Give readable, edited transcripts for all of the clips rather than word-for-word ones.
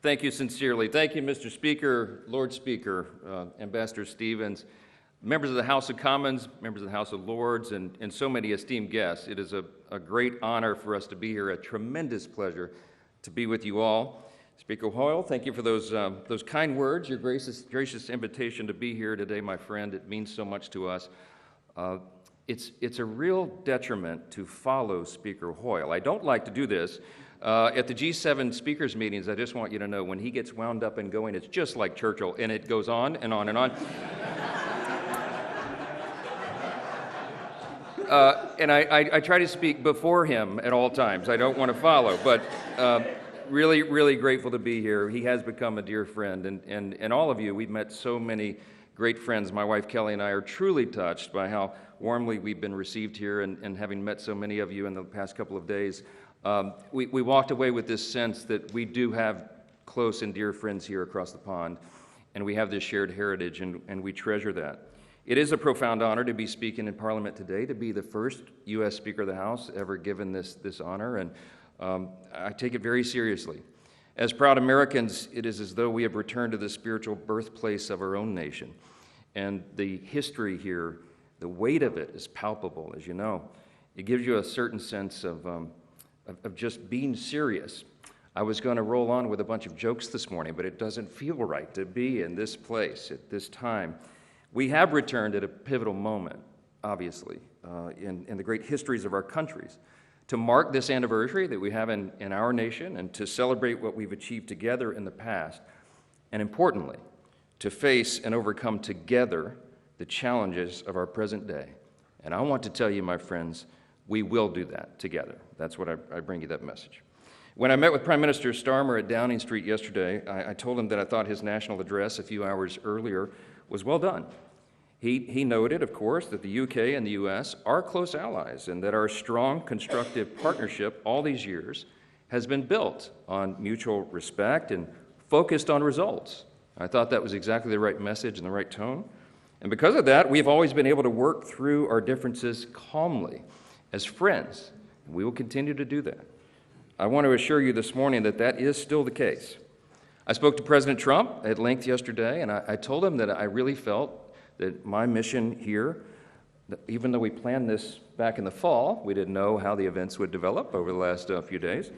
Thank you sincerely. Thank you, Mr. Speaker, Lord Speaker, Ambassador Stevens, members of the House of Commons, members of the House of Lords, and so many esteemed guests. It is a great honor for us to be here, a tremendous pleasure to be with you all. Speaker Hoyle, thank you for those kind words, your gracious invitation to be here today, my friend. It means so much to us. It's a real detriment to follow Speaker Hoyle. I don't like to do this. At the G7 speakers meetings, I just want you to know, when he gets wound up and going, it's just like Churchill, and it goes on and on and on. And I try to speak before him at all times. I don't want to follow, but really, really grateful to be here. He has become a dear friend, and all of you, we've met so many great friends. My wife Kelly and I are truly touched by how warmly we've been received here, and having met so many of you in the past couple of days, we walked away with this sense that we do have close and dear friends here across the pond, and we have this shared heritage, and we treasure that. It is a profound honor to be speaking in Parliament today, to be the first U.S. Speaker of the House ever given this honor, and I take it very seriously. As proud Americans, it is as though we have returned to the spiritual birthplace of our own nation, and the history here, the weight of it is palpable, as you know. It gives you a certain sense of just being serious. I was going to roll on with a bunch of jokes this morning, but it doesn't feel right to be in this place at this time. We have returned at a pivotal moment, obviously, in the great histories of our countries, to mark this anniversary that we have in our nation and to celebrate what we've achieved together in the past, and importantly, to face and overcome together the challenges of our present day. And I want to tell you, my friends, we will do that together. That's what I bring you that message. When I met with Prime Minister Starmer at Downing Street yesterday, I told him that I thought his national address a few hours earlier was well done. He noted, of course, that the UK and the US are close allies, and that our strong, constructive partnership all these years has been built on mutual respect and focused on results. I thought that was exactly the right message and the right tone. And because of that, we've always been able to work through our differences calmly as friends. We will continue to do that. I want to assure you this morning that that is still the case. I spoke to President Trump at length yesterday, and I told him that I really felt that my mission here, even though we planned this back in the fall, we didn't know how the events would develop over the last few days,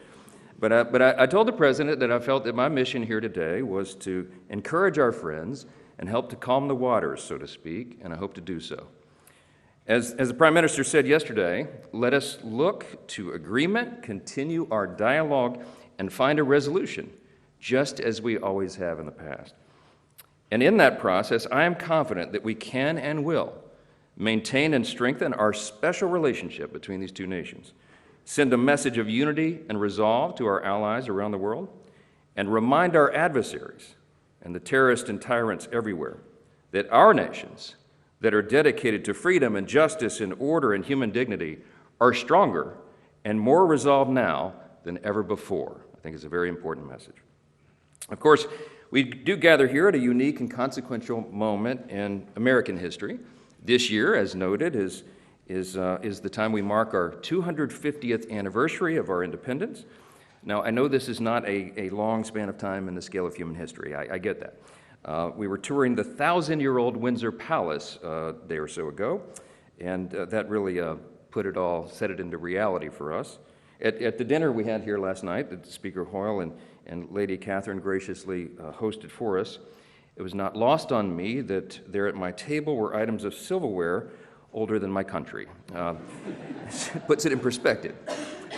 but I told the President that I felt that my mission here today was to encourage our friends and help to calm the waters, so to speak, and I hope to do so. As the Prime Minister said yesterday, let us look to agreement, continue our dialogue, and find a resolution, just as we always have in the past. And in that process, I am confident that we can and will maintain and strengthen our special relationship between these two nations, send a message of unity and resolve to our allies around the world, and remind our adversaries and the terrorists and tyrants everywhere that our nations that are dedicated to freedom and justice and order and human dignity are stronger and more resolved now than ever before. I think it's a very important message. Of course, we do gather here at a unique and consequential moment in American history. This year, as noted, is the time we mark our 250th anniversary of our independence. Now, I know this is not a long span of time in the scale of human history. I get that. We were touring the 1,000-year-old Windsor Palace a day or so ago, and that really set it into reality for us. At the dinner we had here last night that Speaker Hoyle and Lady Catherine graciously hosted for us, it was not lost on me that there at my table were items of silverware older than my country. Puts it in perspective.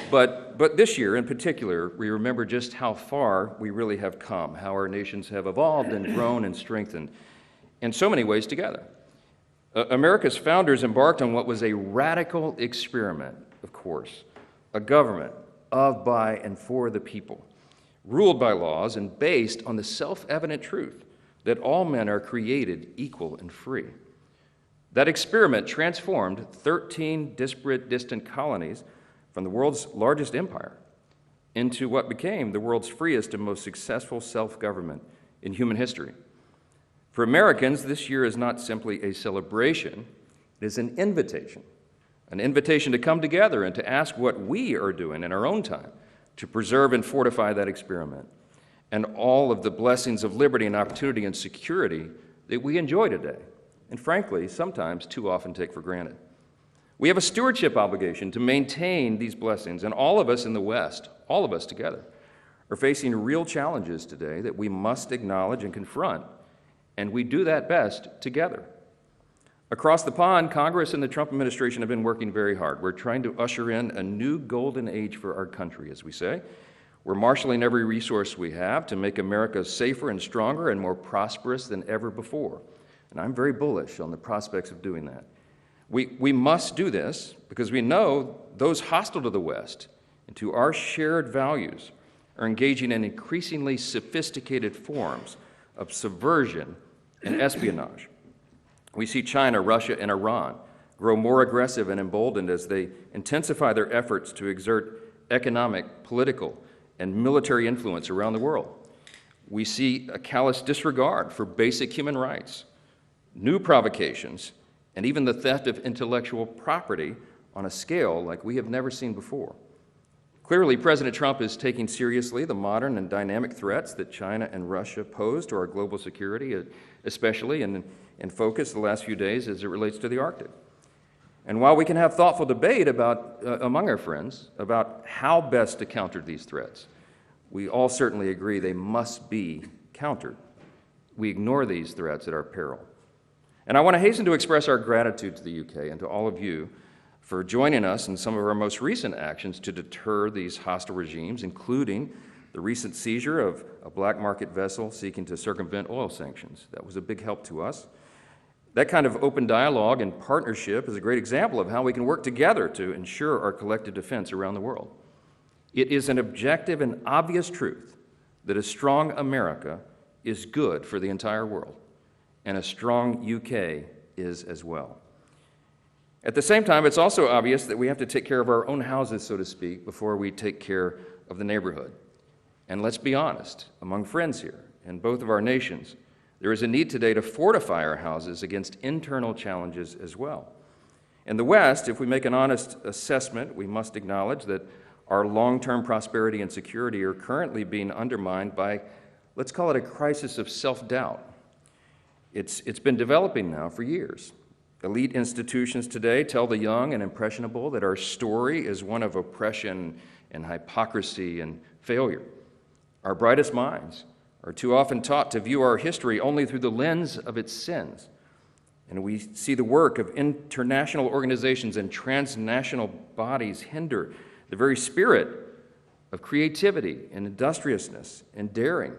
But this year in particular, we remember just how far we really have come, how our nations have evolved and grown and strengthened in so many ways together. America's founders embarked on what was a radical experiment, of course, a government of, by, and for the people, ruled by laws and based on the self-evident truth that all men are created equal and free. That experiment transformed 13 disparate, distant colonies from the world's largest empire into what became the world's freest and most successful self-government in human history. For Americans, this year is not simply a celebration, it is an invitation to come together and to ask what we are doing in our own time to preserve and fortify that experiment. and all of the blessings of liberty and opportunity and security that we enjoy today, and frankly, sometimes too often take for granted. We have a stewardship obligation to maintain these blessings, and all of us in the West, all of us together, are facing real challenges today that we must acknowledge and confront, and we do that best together. Across the pond, Congress and the Trump administration have been working very hard. We're trying to usher in a new golden age for our country, as we say. We're marshaling every resource we have to make America safer and stronger and more prosperous than ever before. And I'm very bullish on the prospects of doing that. We must do this because we know those hostile to the West and to our shared values are engaging in increasingly sophisticated forms of subversion and espionage. We see China, Russia, and Iran grow more aggressive and emboldened as they intensify their efforts to exert economic, political, and military influence around the world. We see a callous disregard for basic human rights, new provocations, and even the theft of intellectual property on a scale like we have never seen before. Clearly, President Trump is taking seriously the modern and dynamic threats that China and Russia pose to our global security, especially in focus the last few days as it relates to the Arctic. And while we can have thoughtful debate among our friends about how best to counter these threats, we all certainly agree they must be countered. We ignore these threats at our peril. And I want to hasten to express our gratitude to the UK and to all of you for joining us in some of our most recent actions to deter these hostile regimes, including the recent seizure of a black market vessel seeking to circumvent oil sanctions. That was a big help to us. That kind of open dialogue and partnership is a great example of how we can work together to ensure our collective defense around the world. It is an objective and obvious truth that a strong America is good for the entire world, and a strong UK is as well. At the same time, it's also obvious that we have to take care of our own houses, so to speak, before we take care of the neighborhood. And let's be honest, among friends here, in both of our nations, there is a need today to fortify our houses against internal challenges as well. In the West, if we make an honest assessment, we must acknowledge that our long-term prosperity and security are currently being undermined by, let's call it a crisis of self-doubt. It's been developing now for years. Elite institutions today tell the young and impressionable that our story is one of oppression and hypocrisy and failure. Our brightest minds are too often taught to view our history only through the lens of its sins. And we see the work of international organizations and transnational bodies hinder the very spirit of creativity and industriousness and daring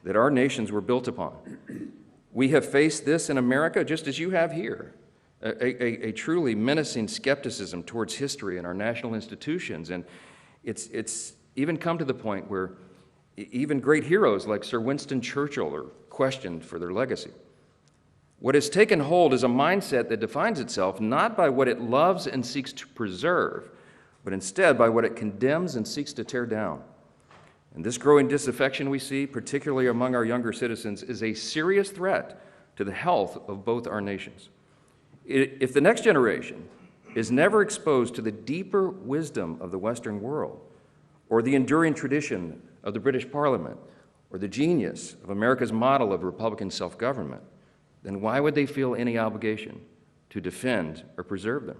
that our nations were built upon. We have faced this in America just as you have here, a truly menacing skepticism towards history and our national institutions. And it's even come to the point where even great heroes like Sir Winston Churchill are questioned for their legacy. What has taken hold is a mindset that defines itself not by what it loves and seeks to preserve, but instead by what it condemns and seeks to tear down. And this growing disaffection we see, particularly among our younger citizens, is a serious threat to the health of both our nations. If the next generation is never exposed to the deeper wisdom of the Western world, or the enduring tradition of the British Parliament, or the genius of America's model of Republican self-government, then why would they feel any obligation to defend or preserve them?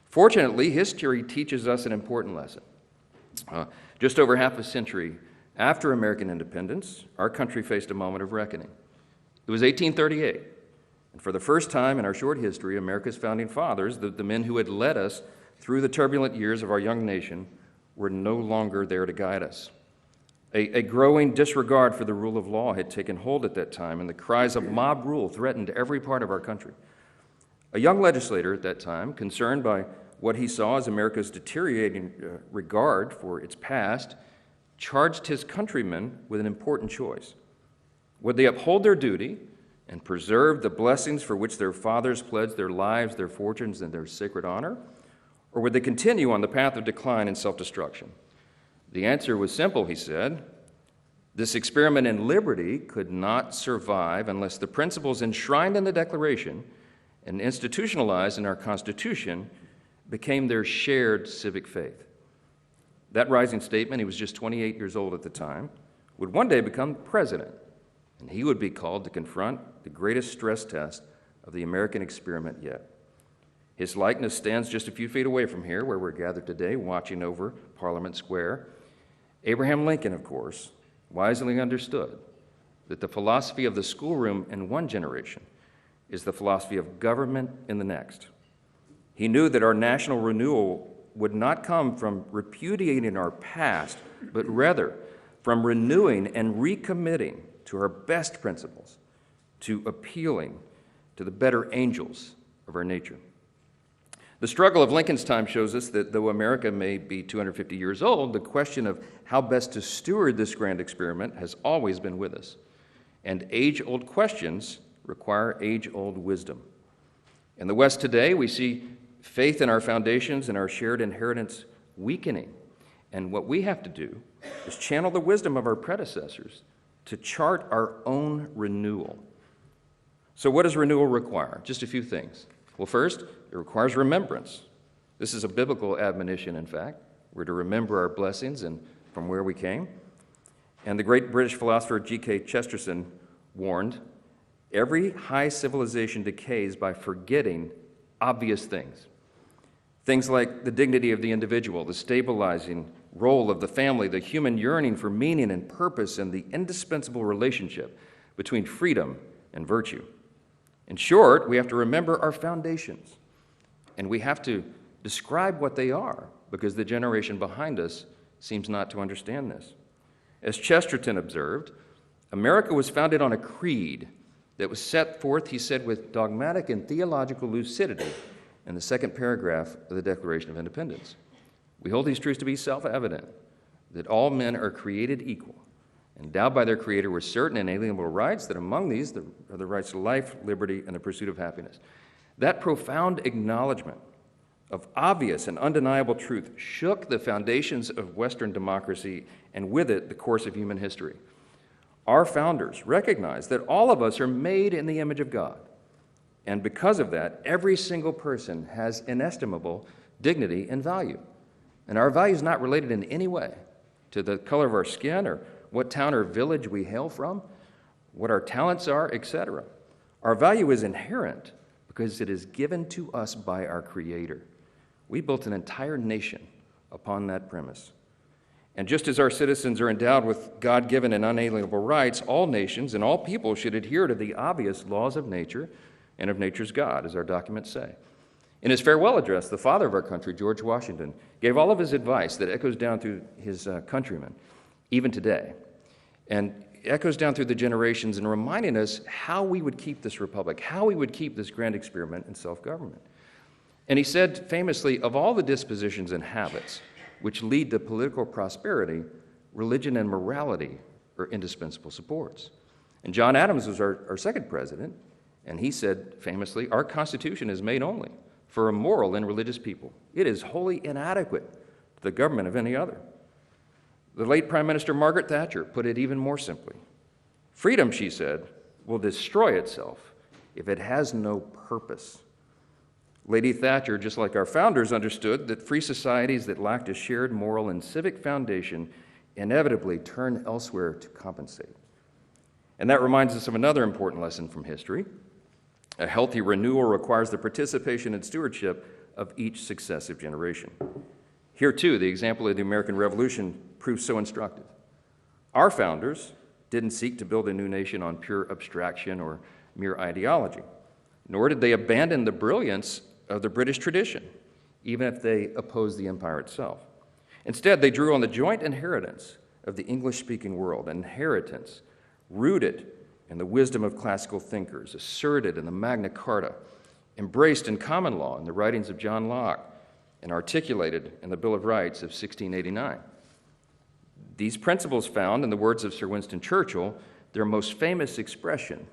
Fortunately, history teaches us an important lesson. Just over half a century after American independence, our country faced a moment of reckoning. It was 1838, and for the first time in our short history, America's founding fathers, the men who had led us through the turbulent years of our young nation, were no longer there to guide us. A growing disregard for the rule of law had taken hold at that time, and the cries of mob rule threatened every part of our country. A young legislator at that time, concerned by what he saw as America's deteriorating regard for its past, charged his countrymen with an important choice. Would they uphold their duty and preserve the blessings for which their fathers pledged their lives, their fortunes, and their sacred honor? Or would they continue on the path of decline and self-destruction? The answer was simple, he said. This experiment in liberty could not survive unless the principles enshrined in the Declaration and institutionalized in our Constitution became their shared civic faith. That rising statement, he was just 28 years old at the time, would one day become president, and he would be called to confront the greatest stress test of the American experiment yet. His likeness stands just a few feet away from here, where we're gathered today, watching over Parliament Square. Abraham Lincoln, of course, wisely understood that the philosophy of the schoolroom in one generation is the philosophy of government in the next. He knew that our national renewal would not come from repudiating our past, but rather from renewing and recommitting to our best principles, to appealing to the better angels of our nature. The struggle of Lincoln's time shows us that though America may be 250 years old, the question of how best to steward this grand experiment has always been with us. And age-old questions require age-old wisdom. In the West today, we see faith in our foundations and our shared inheritance weakening. And what we have to do is channel the wisdom of our predecessors to chart our own renewal. So what does renewal require? Just a few things. Well, first, it requires remembrance. This is a biblical admonition, in fact. We're to remember our blessings and from where we came. And the great British philosopher G.K. Chesterton warned, every high civilization decays by forgetting obvious things. Things like the dignity of the individual, the stabilizing role of the family, the human yearning for meaning and purpose, and the indispensable relationship between freedom and virtue. In short, we have to remember our foundations, and we have to describe what they are, because the generation behind us seems not to understand this. As Chesterton observed, America was founded on a creed that was set forth, he said, with dogmatic and theological lucidity in the second paragraph of the Declaration of Independence. We hold these truths to be self-evident, that all men are created equal, endowed by their Creator with certain inalienable rights, that among these are the rights to life, liberty, and the pursuit of happiness. That profound acknowledgement of obvious and undeniable truth shook the foundations of Western democracy, and with it, the course of human history. Our founders recognized that all of us are made in the image of God, and because of that, every single person has inestimable dignity and value. And our value is not related in any way to the color of our skin or what town or village we hail from, what our talents are, etc. Our value is inherent because it is given to us by our Creator. We built an entire nation upon that premise. And just as our citizens are endowed with God-given and unalienable rights, all nations and all people should adhere to the obvious laws of nature and of nature's God, as our documents say. In his farewell address, the father of our country, George Washington, gave all of his advice that echoes down through his countrymen, even today, and echoes down through the generations in reminding us how we would keep this republic, how we would keep this grand experiment in self-government. And he said famously, of all the dispositions and habits which lead to political prosperity, religion and morality are indispensable supports. And John Adams was our second president, and he said famously, our Constitution is made only for a moral and religious people. It is wholly inadequate to the government of any other. The late Prime Minister Margaret Thatcher put it even more simply. Freedom, she said, will destroy itself if it has no purpose. Lady Thatcher, just like our founders, understood that free societies that lacked a shared moral and civic foundation inevitably turn elsewhere to compensate. And that reminds us of another important lesson from history. A healthy renewal requires the participation and stewardship of each successive generation. Here, too, the example of the American Revolution proves so instructive. Our founders didn't seek to build a new nation on pure abstraction or mere ideology, nor did they abandon the brilliance of the British tradition, even if they opposed the empire itself. Instead, they drew on the joint inheritance of the English-speaking world, an inheritance rooted in the wisdom of classical thinkers, asserted in the Magna Carta, embraced in common law in the writings of John Locke, and articulated in the Bill of Rights of 1689. These principles found, in the words of Sir Winston Churchill, their most famous expression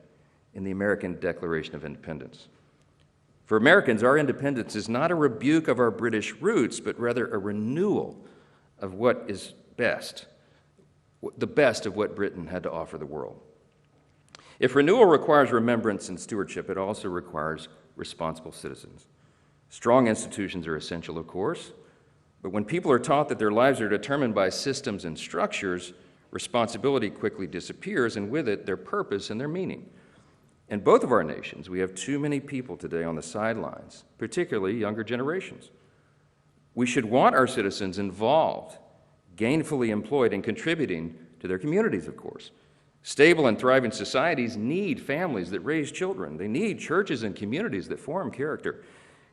in the American Declaration of Independence. For Americans, our independence is not a rebuke of our British roots, but rather a renewal of what is best, the best of what Britain had to offer the world. If renewal requires remembrance and stewardship, it also requires responsible citizens. Strong institutions are essential, of course, but when people are taught that their lives are determined by systems and structures responsibility quickly disappears, and with it, their purpose and their meaning. In both of our nations, we have too many people today on the sidelines, particularly younger generations. We should want our citizens involved, gainfully employed, and contributing to their communities, of course. Stable and thriving societies need families that raise children. They need churches and communities that form character,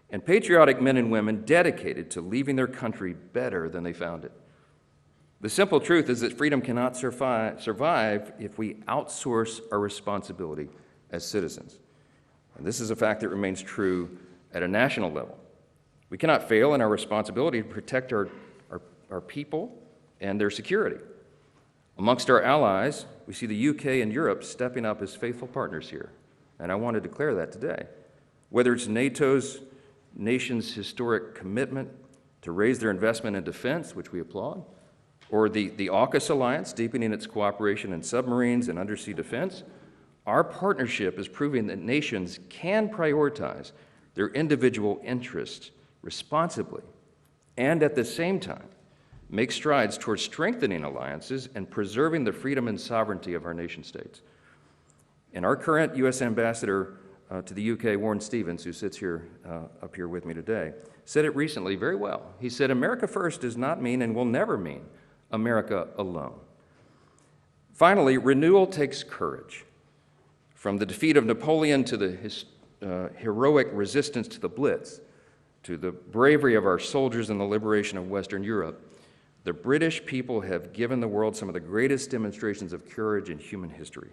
and patriotic men and women dedicated to leaving their country better than they found it. The simple truth is that freedom cannot survive if we outsource our responsibility as citizens. And this is a fact that remains true at a national level. We cannot fail in our responsibility to protect our people and their security. Amongst our allies, we see the UK and Europe stepping up as faithful partners here, and I want to declare that today. Whether it's NATO's nation's historic commitment to raise their investment in defense, which we applaud, or the AUKUS alliance deepening its cooperation in submarines and undersea defense, our partnership is proving that nations can prioritize their individual interests responsibly and at the same time make strides towards strengthening alliances and preserving the freedom and sovereignty of our nation states. And our current U.S. ambassador to the UK, Warren Stevens, who sits here up here with me today, said it recently very well. He said, "America first does not mean and will never mean America alone." Finally, renewal takes courage. From the defeat of Napoleon to the heroic resistance to the Blitz, to the bravery of our soldiers in the liberation of Western Europe, the British people have given the world some of the greatest demonstrations of courage in human history.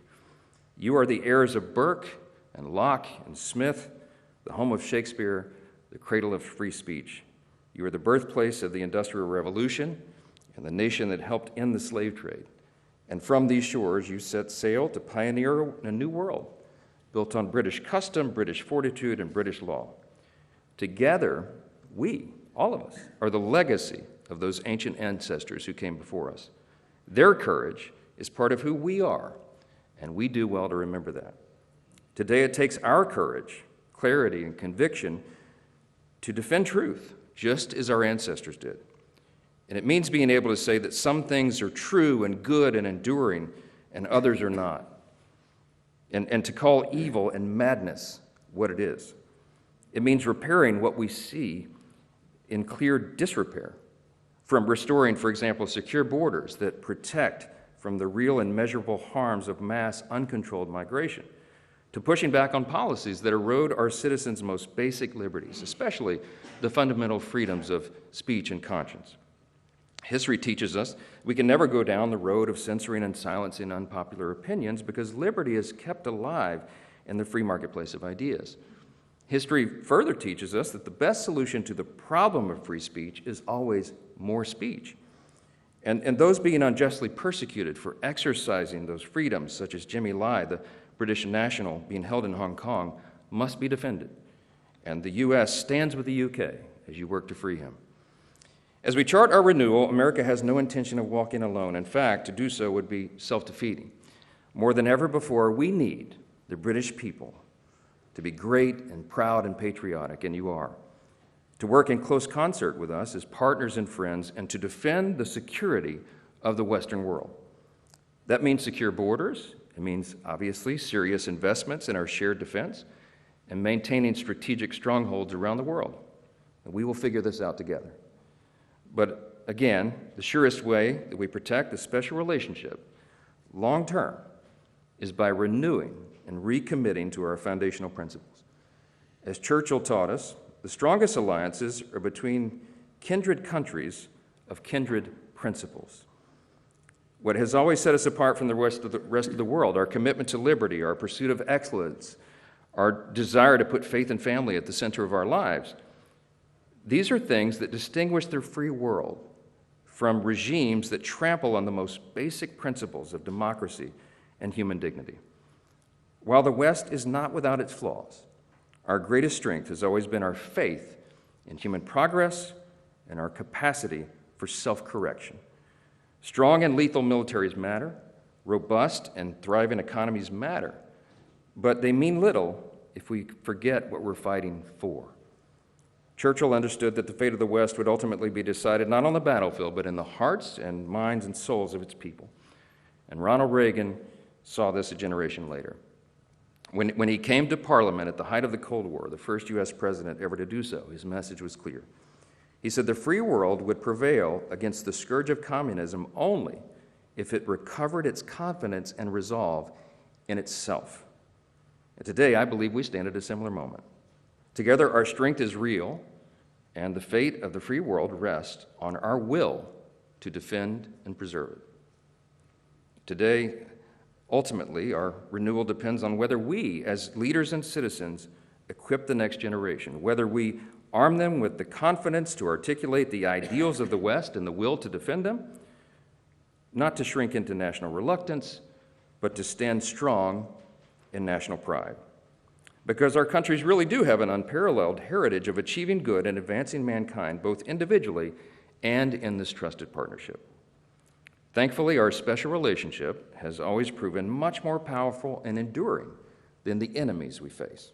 You are the heirs of Burke and Locke and Smith, the home of Shakespeare, the cradle of free speech. You are the birthplace of the Industrial Revolution and the nation that helped end the slave trade. And from these shores, you set sail to pioneer a new world built on British custom, British fortitude, and British law. Together, we, all of us, are the legacy of those ancient ancestors who came before us. Their courage is part of who we are, and we do well to remember that. Today, it takes our courage, clarity, and conviction to defend truth, just as our ancestors did. And it means being able to say that some things are true and good and enduring, and others are not. And to call evil and madness what it is. It means repairing what we see in clear disrepair, from restoring, for example, secure borders that protect from the real and measurable harms of mass uncontrolled migration, to pushing back on policies that erode our citizens' most basic liberties, especially the fundamental freedoms of speech and conscience. History teaches us we can never go down the road of censoring and silencing unpopular opinions because liberty is kept alive in the free marketplace of ideas. History further teaches us that the best solution to the problem of free speech is always more speech. And those being unjustly persecuted for exercising those freedoms, such as Jimmy Lai, the British national being held in Hong Kong, must be defended. And the U.S. stands with the UK as you work to free him. As we chart our renewal, America has no intention of walking alone. In fact, to do so would be self-defeating. More than ever before, we need the British people to be great and proud and patriotic, and you are. To work in close concert with us as partners and friends, and to defend the security of the Western world. That means secure borders. It means, obviously, serious investments in our shared defense and maintaining strategic strongholds around the world. And we will figure this out together. But again, the surest way that we protect this special relationship long-term is by renewing and recommitting to our foundational principles. As Churchill taught us, the strongest alliances are between kindred countries of kindred principles. What has always set us apart from the rest of the world, our commitment to liberty, our pursuit of excellence, our desire to put faith and family at the center of our lives, these are things that distinguish the free world from regimes that trample on the most basic principles of democracy and human dignity. While the West is not without its flaws, our greatest strength has always been our faith in human progress and our capacity for self-correction. Strong and lethal militaries matter, robust and thriving economies matter, but they mean little if we forget what we're fighting for. Churchill understood that the fate of the West would ultimately be decided not on the battlefield, but in the hearts and minds and souls of its people. And Ronald Reagan saw this a generation later. When he came to Parliament at the height of the Cold War, the first U.S. president ever to do so, his message was clear. He said the free world would prevail against the scourge of communism only if it recovered its confidence and resolve in itself. And today, I believe we stand at a similar moment. Together, our strength is real, and the fate of the free world rests on our will to defend and preserve it. Today, ultimately, our renewal depends on whether we, as leaders and citizens, equip the next generation, whether we arm them with the confidence to articulate the ideals of the West and the will to defend them, not to shrink into national reluctance, but to stand strong in national pride. Because our countries really do have an unparalleled heritage of achieving good and advancing mankind, both individually and in this trusted partnership. Thankfully, our special relationship has always proven much more powerful and enduring than the enemies we face.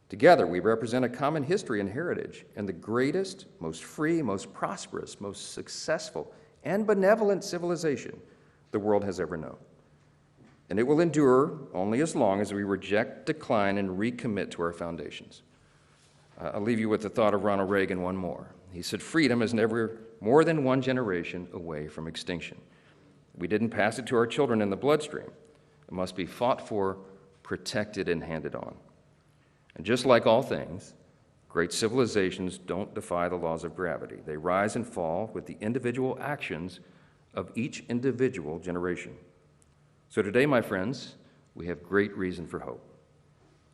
Together, we represent a common history and heritage, and the greatest, most free, most prosperous, most successful, and benevolent civilization the world has ever known. And it will endure only as long as we reject, decline, and recommit to our foundations. I'll leave you with the thought of Ronald Reagan one more. He said, freedom is never more than one generation away from extinction. We didn't pass it to our children in the bloodstream. It must be fought for, protected, and handed on. And just like all things, great civilizations don't defy the laws of gravity. They rise and fall with the individual actions of each individual generation. So today, my friends, we have great reason for hope.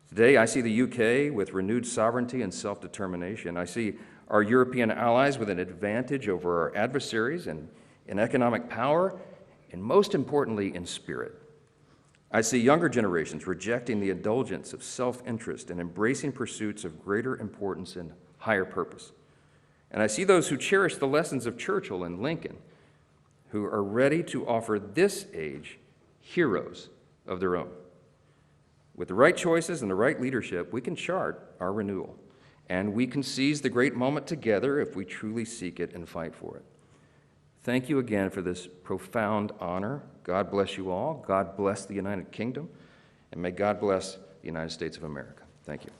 Today, I see the UK with renewed sovereignty and self-determination. I see our European allies with an advantage over our adversaries in economic power, and most importantly, in spirit. I see younger generations rejecting the indulgence of self-interest and embracing pursuits of greater importance and higher purpose. And I see those who cherish the lessons of Churchill and Lincoln, who are ready to offer this age heroes of their own. With the right choices and the right leadership, we can chart our renewal, and we can seize the great moment together if we truly seek it and fight for it. Thank you again for this profound honor. God bless you all. God bless the United Kingdom, and may God bless the United States of America. Thank you.